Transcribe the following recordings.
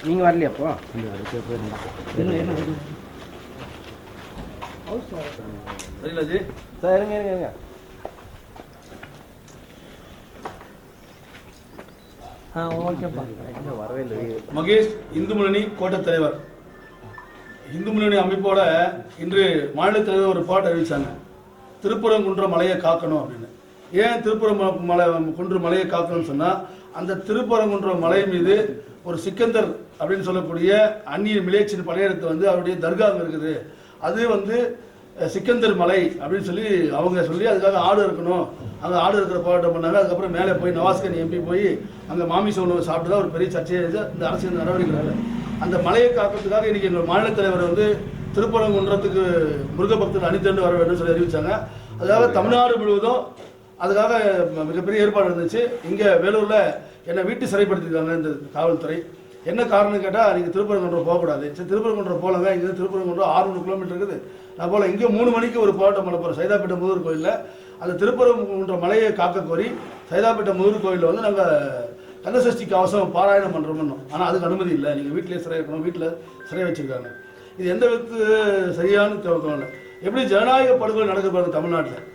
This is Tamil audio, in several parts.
நீங்க வரலையாப்போ சார் இருங்க மகேஷ் இந்து முன்னணி கோட்ட தலைவர். இந்து முன்னணி அமைப்போட இன்று மாநில தலைவர் ஒரு பாட்டு அறிவிச்சாங்க, திருப்பரங்குன்ற மலையை காக்கணும் அப்படின்னு. ஏன் திருப்பரங்குன்ற மலையை காக்கணும்னு சொன்னா, அந்த திருப்பரங்குன்ற மலை மீது ஒரு சிக்கந்தர் அப்படின்னு சொல்லக்கூடிய அந்நிய மிலேச்சின் படையெடுத்து வந்து அவருடைய தர்கா இருக்குது. அது சிக்கந்தர் மலை அப்படின்னு சொல்லி அவங்க சொல்லி அதுக்காக ஆடு இருக்கணும், அங்கே ஆடு இருக்கிற போராட்டம் பண்ணாங்க. அதுக்கப்புறம் மேலே போய் நவாஸ்கனி எம்பி போய் அங்கே மாமிச உணவு சாப்பிட்டு தான் ஒரு பெரிய சர்ச்சையை இந்த அரசியல் நடவடிக்கைகள். அந்த மலையை காக்கிறதுக்காக இன்னைக்கு எங்கள் மாநில தலைவர் திருப்பரங்குன்றத்துக்கு முருக பக்தர்கள் அணிதிரண்டு வர வேண்டும் சொல்லி அறிவிச்சாங்க. அதுக்காக தமிழ்நாடு முழுவதும் அதுக்காக மிகப்பெரிய ஏற்பாடு இருந்துச்சு. இங்கே வேலூரில் என்னை வீட்டு சிறைப்படுத்திருக்காங்க இந்த காவல்துறை. என்ன காரணம் கேட்டால், நீங்கள் திருப்பரங்குன்றம் போகக்கூடாது. சரி, திருப்பரங்குன்றம் போகலங்க. இங்கே திருப்பரங்குன்றம் 600 கிலோமீட்டர் இருக்குது. நான் போல இங்கே 3 மணிக்கு ஒரு போராட்டம் பண்ண போகிறோம் சைதாப்பேட்டை முருகர் கோயிலில். அந்த திருப்பரங்குன்ற மலையை காக்க கோரி சைதாப்பேட்டை முருகர் கோயிலில் நாங்கள் கந்தசஷ்டி கவசம் பாராயணம் பண்ணுறோம்னு. ஆனால் அதுக்கு அனுமதி இல்லை, நீங்கள் வீட்டிலே சிறை இருக்கணும், வீட்டில் சிறை வச்சுருக்காங்க. இது எந்த விதத்து சரியான தோணலை. எப்படி ஜனநாயக படுகொலை நடக்க பாருங்க தமிழ்நாட்டில்.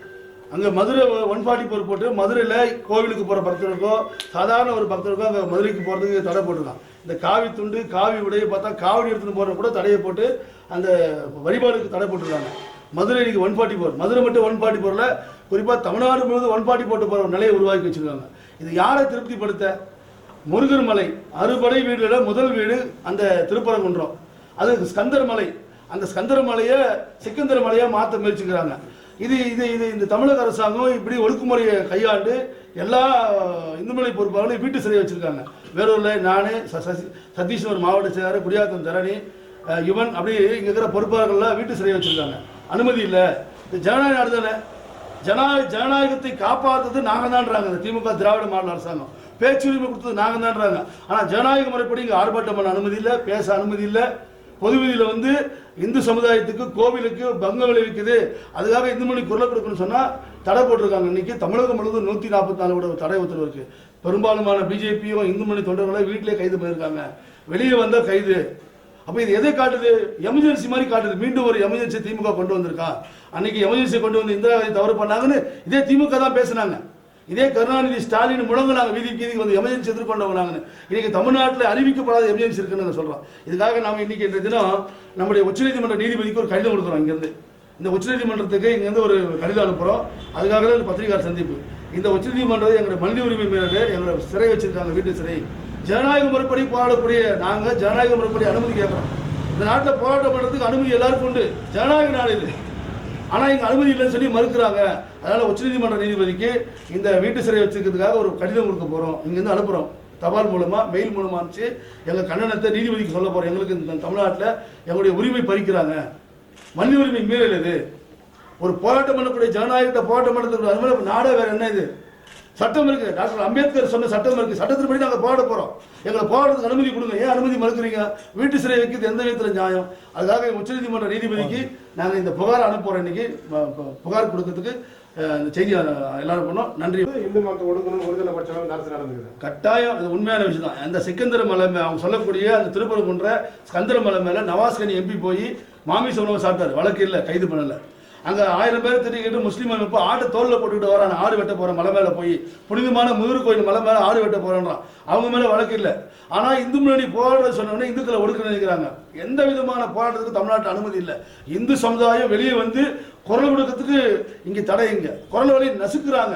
அங்கே மதுரை 144 போட்டு மதுரையில் கோவிலுக்கு போகிற பக்தர்களுக்கோ சாதாரண ஒரு பக்தருக்கோ அங்கே மதுரைக்கு போகிறதுக்கு தடை போட்டிருக்கான். இந்த காவி துண்டு காவி உடையை பார்த்தா காவடி எடுத்துன்னு போகிற கூட தடையை போட்டு அந்த வழிபாடுக்கு தடை போட்டிருக்காங்க. மதுரை இன்னைக்கு 144, மதுரை மட்டும் 144ல் குறிப்பாக தமிழ்நாடு முழுவதும் 140 போட்டு போகிற நிலையை உருவாக்கி வச்சுருக்காங்க. இது யாரை திருப்திப்படுத்த? முருகர் மலை அறுபடை வீடுகளில் முதல் வீடு அந்த திருப்பரங்குன்றம். அது ஸ்கந்தர் மலை. அந்த ஸ்கந்தர் மலையை சிக்கந்தர் மலையை மாற்ற முயற்சிக்கிறாங்க. இது இது இது இந்த தமிழக அரசாங்கம் இப்படி ஒடுக்குமுறையை கையாண்டு எல்லா இந்துமலை பொறுப்பாளர்களையும் வீட்டு சிறையை வச்சிருக்காங்க. வேலூரில் நான் சதீஷ் ஒரு மாவட்ட செயலாளர், குடியாத்தம் தரணி, யுவன், அப்படி இங்கே இருக்கிற பொறுப்பாளர்கள்லாம் வீட்டு சிறையை வச்சிருக்காங்க. அனுமதி இல்லை. இது ஜனநாயக நாடு தானே. ஜனநாயகத்தை காப்பாற்றுறது நாங்கள் தான்றாங்க இந்த திமுக திராவிட மாடல் அரசாங்கம். பேச்சுரிமை கொடுத்தது நாங்கள் தான்றாங்க. ஆனால் ஜனநாயக முறைப்படி இங்கே ஆர்ப்பாட்டம் பண்ண அனுமதி இல்லை, பேச அனுமதி இல்லை. பொதுவெளியில் இந்து சமுதாயத்துக்கு கோவிலுக்கு பங்கம் விளைவிக்குது, அதுக்காக இந்து மொழி குரல் கொடுக்கணும்னு சொன்னால் தடை போட்டிருக்காங்க. இன்னைக்கு தமிழகம் முழுவதும் 144 தடை உத்தரவு இருக்கு. பெரும்பாலுமான பிஜேபியும் இந்து மொழி தொண்டர்களை வீட்டிலே கைது பண்ணியிருக்காங்க. வெளியே வந்தால் கைது. அப்போ இது எதை காட்டுது? எமர்ஜென்சி மாதிரி காட்டுது. மீண்டும் ஒரு எமர்ஜென்சி திமுக கொண்டு வந்திருக்கா. அன்னைக்கு எமர்ஜென்சி கொண்டு வந்து இந்திரா காந்தி தவறு பண்ணாங்கன்னு இதே திமுக தான் பேசினாங்க. இதே கருணாநிதி ஸ்டாலின் முழங்கினாங்க, வீதிக்கு வந்து எமர்ஜென்சி எதிர்கொண்டவங்க நாங்கள். இன்னைக்கு தமிழ்நாட்டில் அறிவிக்கப்படாத எமர்ஜென்சி இருக்குன்னு சொல்கிறோம். இதுக்காக நாம் இன்னைக்கு இன்றைய தினம் நம்முடைய உச்சநீதிமன்ற நீதிபதிக்கு ஒரு கடிதம் கொடுக்குறோம். இங்கேருந்து இந்த உச்சநீதிமன்றத்துக்கு இங்கேருந்து ஒரு கடிதம் அனுப்புகிறோம். அதுக்காக தான் இந்த பத்திரிகையாளர் சந்திப்பு. இந்த உச்சநீதிமன்றத்தை எங்களுடைய மனித உரிமை மீறல் எங்களை சிறை வச்சிருக்காங்க, வீட்டு சிறை. ஜனநாயக முறைப்படி போராடக்கூடிய நாங்கள் ஜனநாயக முறைப்படி அனுமதி கேட்குறோம். இந்த நாட்டில் போராட்டம் பண்ணுறதுக்கு அனுமதி எல்லாருக்கும் உண்டு, ஜனநாயக நாடு இது. ஆனால் இங்கே அனுமதி இல்லைன்னு சொல்லி மறுக்கிறாங்க. அதனால் உச்சநீதிமன்ற நீதிபதிக்கு இந்த வீட்டு சிறை வச்சுக்கிறதுக்காக ஒரு கடிதம் கொடுக்க போகிறோம். இங்கேருந்து அனுப்புகிறோம், தபால் மூலமாக மெயில் மூலமாக அனுப்பிச்சு எங்கள் கண்டனத்தை நீதிபதிக்கு சொல்ல போகிறோம். எங்களுக்கு இந்த தமிழ்நாட்டில் எங்களுடைய உரிமை பறிக்கிறாங்க, மனித உரிமை மீறல் இது. ஒரு போராட்டம் பண்ணக்கூடிய ஜனநாயகத்தை போராட்டம் பண்ணுறதுக்கு அனுமதி நாடே வேறு என்ன இது? சட்டம் இருக்கு. டாக்டர் அம்பேத்கர் சொன்ன சட்டம் இருக்கு. சட்டத்தின்படி நாங்கள் போராட போகிறோம். எங்களை போராட்டத்துக்கு அனுமதி கொடுங்க. ஏன் அனுமதி மறுக்கிறீங்க? வீட்டு சிறை வைக்கிறது எந்த விதத்தில் நியாயம்? அதுக்காக உச்சநீதிமன்ற நீதிபதிக்கு நாங்கள் இந்த புகார் அனுப்புகிறோம். இன்னைக்கு புகார் கொடுக்கறதுக்கு இந்த செய்தி எல்லாரும் பண்ணோம். நன்றி. இந்து மக்கள் ஒடுக்கணும் ஒருதலை பட்சம் நடந்தது கட்டாயம். அது உண்மையான விஷயம் தான். அந்த சிக்கந்தர மலை அவங்க சொல்லக்கூடிய அந்த திருப்பரங்குன்ற ஸ்கந்தர மலை மேலே நவாஸ்கனி எம்பி போய் மாமிச உணவு சாப்பிட்டாரு. வழக்கு இல்லை, கைது பண்ணலை. அங்கே 1000 பேர் திட்டிக்கிட்டு முஸ்லீம் அமைப்பு ஆட்டை தோலில் போட்டுக்கிட்டு வரான். ஆடு வெட்ட போகிற மலை மேலே போய் புனிதமான முருகர் கோயில் மலை மேலே ஆடு வெட்ட போகிறான்றான். அவங்க மேலே வழக்கு இல்லை. ஆனால் இந்து முன்னணி போராட சொன்னோடனே இந்துக்களை ஒடுக்க நினைக்கிறாங்க. எந்த விதமான போராட்டத்துக்கு தமிழ்நாட்டில் அனுமதி இல்லை. இந்து சமுதாயம் வெளியே வந்து குரல் கொடுக்கறதுக்கு இங்கே தடை. இங்கே குரல் வழி நசுக்கிறாங்க.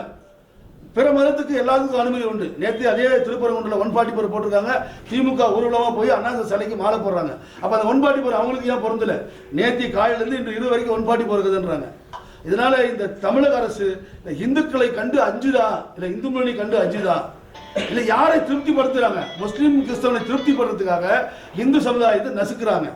பிற மதத்துக்கு எல்லாத்துக்கும் அனுமதி உண்டு. நேற்று அதே திருப்பரங்குன்றில் 144 போட்டிருக்காங்க. திமுக ஊர்வலமாக போய் அண்ணா சிலைக்கு மாலை போடுறாங்க. அப்போ அந்த 144 அவங்களுக்கு ஏன் பொருந்தல? நேற்று காலையிலேருந்து இன்று 20 வரைக்கும் 144 இருக்குதுன்றாங்க. இதனால இந்த தமிழக அரசு இந்துக்களை கண்டு அஞ்சுதான், இல்லை இந்து முன்னணி கண்டு அஞ்சுதான், இல்லை யாரை திருப்திப்படுத்துறாங்க? முஸ்லீம் கிறிஸ்தவனை திருப்திப்படுறதுக்காக இந்து சமுதாயத்தை நசுக்கிறாங்க.